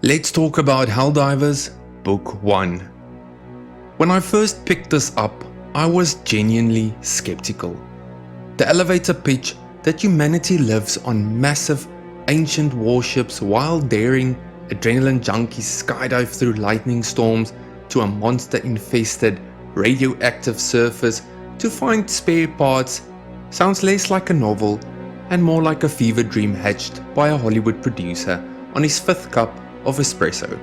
Let's talk about Helldivers, Book 1. When I first picked this up, I was genuinely skeptical. The elevator pitch that humanity lives on massive, ancient warships while daring adrenaline junkies skydive through lightning storms to a monster-infested, radioactive surface to find spare parts sounds less like a novel and more like a fever dream hatched by a Hollywood producer on his 5th cup of espresso.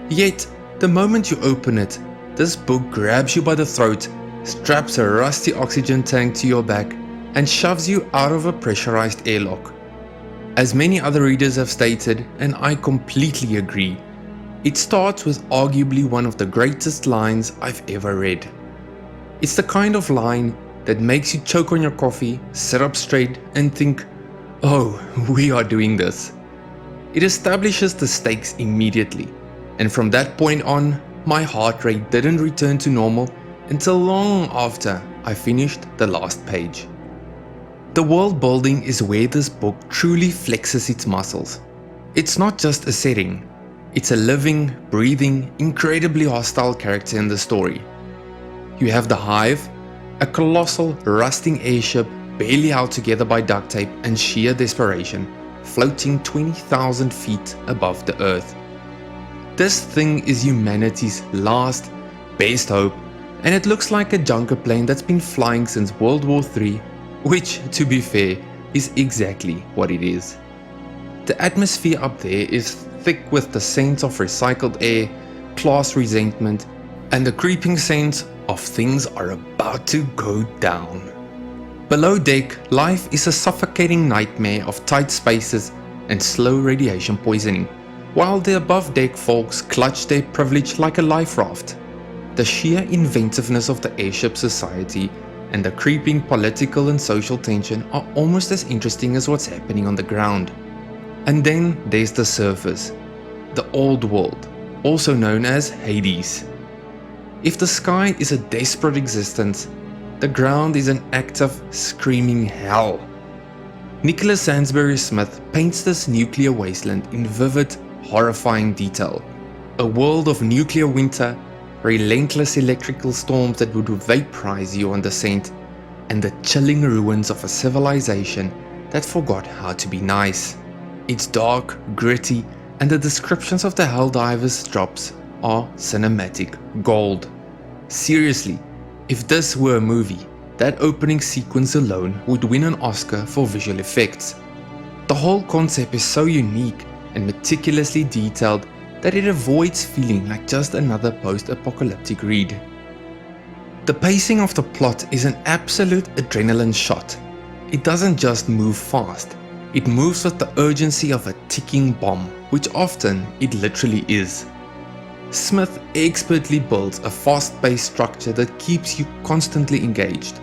Yet, the moment you open it, this book grabs you by the throat, straps a rusty oxygen tank to your back, and shoves you out of a pressurized airlock. As many other readers have stated, and I completely agree, it starts with arguably one of the greatest lines I've ever read. It's the kind of line that makes you choke on your coffee, sit up straight, and think, oh, we are doing this. It establishes the stakes immediately, and from that point on, my heart rate didn't return to normal until long after I finished the last page. The world building is where this book truly flexes its muscles. It's not just a setting, it's a living, breathing, incredibly hostile character in the story. You have the Hive, a colossal, rusting airship barely held together by duct tape and sheer desperation, floating 20,000 feet above the earth. This thing is humanity's last, best hope, and it looks like a junker plane that's been flying since World War III, which, to be fair, is exactly what it is. The atmosphere up there is thick with the scent of recycled air, class resentment, and the creeping sense of things are about to go down. Below deck, life is a suffocating nightmare of tight spaces and slow radiation poisoning, while the above deck folks clutch their privilege like a life raft. The sheer inventiveness of the airship society and the creeping political and social tension are almost as interesting as what's happening on the ground. And then there's the surface, the old world, also known as Hades. If the sky is a desperate existence, the ground is an active, screaming hell. Nicholas Sansbury Smith paints this nuclear wasteland in vivid, horrifying detail. A world of nuclear winter, relentless electrical storms that would vaporize you on descent, and the chilling ruins of a civilization that forgot how to be nice. It's dark, gritty, and the descriptions of the Helldivers drops are cinematic gold. Seriously, if this were a movie, that opening sequence alone would win an Oscar for visual effects. The whole concept is so unique and meticulously detailed that it avoids feeling like just another post-apocalyptic read. The pacing of the plot is an absolute adrenaline shot. It doesn't just move fast, it moves with the urgency of a ticking bomb, which often it literally is. Smith expertly builds a fast-paced structure that keeps you constantly engaged.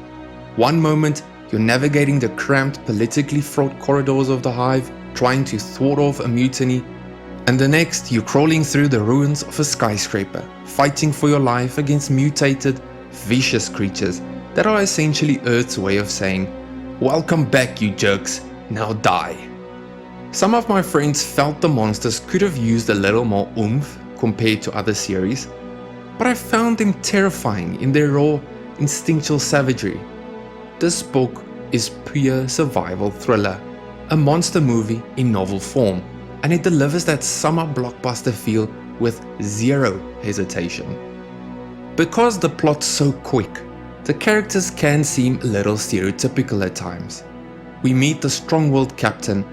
One moment, you're navigating the cramped, politically fraught corridors of the Hive, trying to thwart off a mutiny, and the next, you're crawling through the ruins of a skyscraper, fighting for your life against mutated, vicious creatures that are essentially Earth's way of saying, "Welcome back, you jerks, now die." Some of my friends felt the monsters could have used a little more oomph compared to other series, but I found them terrifying in their raw, instinctual savagery. This book is pure survival thriller, a monster movie in novel form, and it delivers that summer blockbuster feel with zero hesitation. Because the plot's so quick, the characters can seem a little stereotypical at times. We meet the strong-willed captain,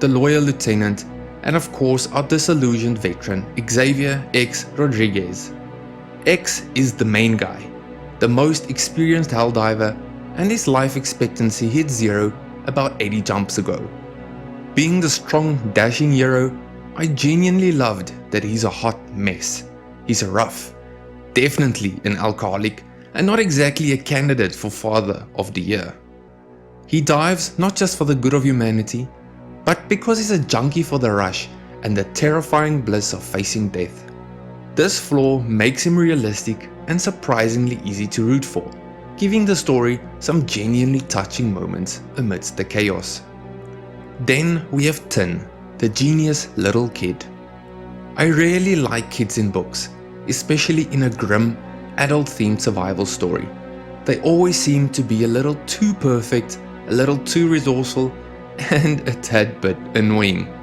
the loyal lieutenant, and of course our disillusioned veteran Xavier X Rodriguez. X is the main guy, the most experienced helldiver, and his life expectancy hit zero about 80 jumps ago. Being the strong, dashing hero, I genuinely loved that he's a hot mess. He's rough, definitely an alcoholic, and not exactly a candidate for Father of the Year. He dives not just for the good of humanity, but because he's a junkie for the rush and the terrifying bliss of facing death. This flaw makes him realistic and surprisingly easy to root for, giving the story some genuinely touching moments amidst the chaos. Then we have Tin, the genius little kid. I really like kids in books, especially in a grim, adult-themed survival story. They always seem to be a little too perfect, a little too resourceful, and a tad bit annoying.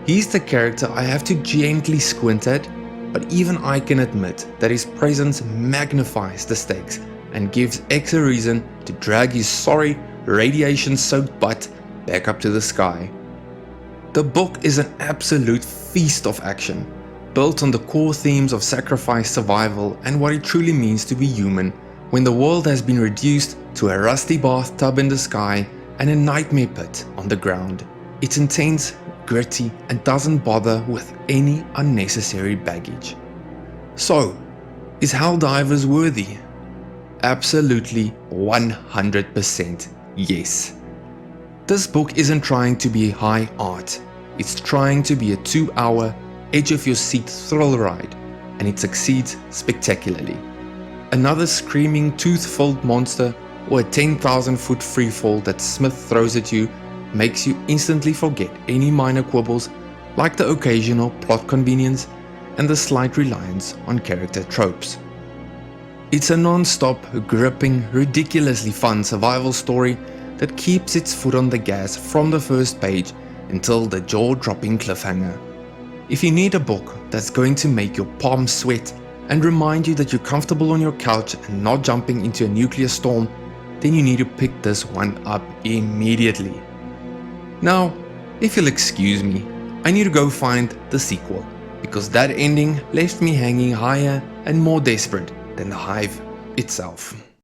He's the character I have to gently squint at, but even I can admit that his presence magnifies the stakes and gives X a reason to drag his sorry, radiation-soaked butt back up to the sky. The book is an absolute feast of action, built on the core themes of sacrifice, survival, and what it truly means to be human when the world has been reduced to a rusty bathtub in the sky and a nightmare pit on the ground. It's intense, gritty, and doesn't bother with any unnecessary baggage. So, is Helldivers worthy? Absolutely 100% yes. This book isn't trying to be high art, it's trying to be a 2-hour, edge-of-your-seat thrill ride, and it succeeds spectacularly. Another screaming, tooth-filled monster or a 10,000-foot freefall that Smith throws at you makes you instantly forget any minor quibbles like the occasional plot convenience and the slight reliance on character tropes. It's a non-stop, gripping, ridiculously fun survival story that keeps its foot on the gas from the first page until the jaw-dropping cliffhanger. If you need a book that's going to make your palms sweat and remind you that you're comfortable on your couch and not jumping into a nuclear storm, then you need to pick this one up immediately. Now, if you'll excuse me, I need to go find the sequel, because that ending left me hanging higher and more desperate than the hive itself.